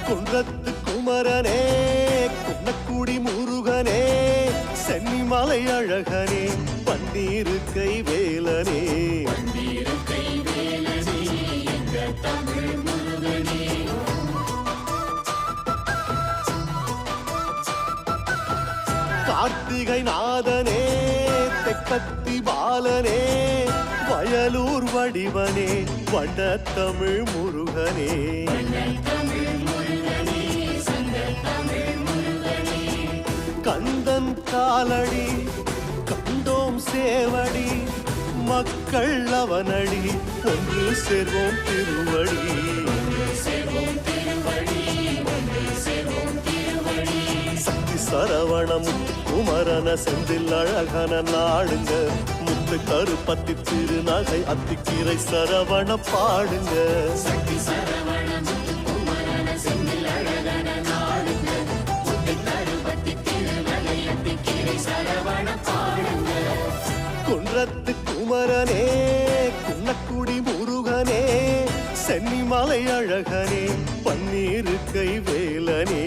குன்றத்து குமரனே குன்னக்குடி முருகனே சென்னிமலை அழகனே பன்னீரு கை வேலனே கார்த்திகை நாதனே தெக்கத்தி பாலனே வயலூர் வடிவனே வண்ண தமிழ் முருகனே கந்தன் காலடி கண்டோம் சேவடி மக்கள் அவனடி ஒன்று சேர்வோம் திருவடி சக்தி சரவணம் குமரன செந்தில் அழகன நாடுங்க முத்து கருப்பத்தி திருநகை அத்திக்கீரை சரவண பாடுங்க குன்றத்து குமரனே குன்னக்குடி முருகனே சென்னிமலை அழகனே பன்னீரு கை வேலனே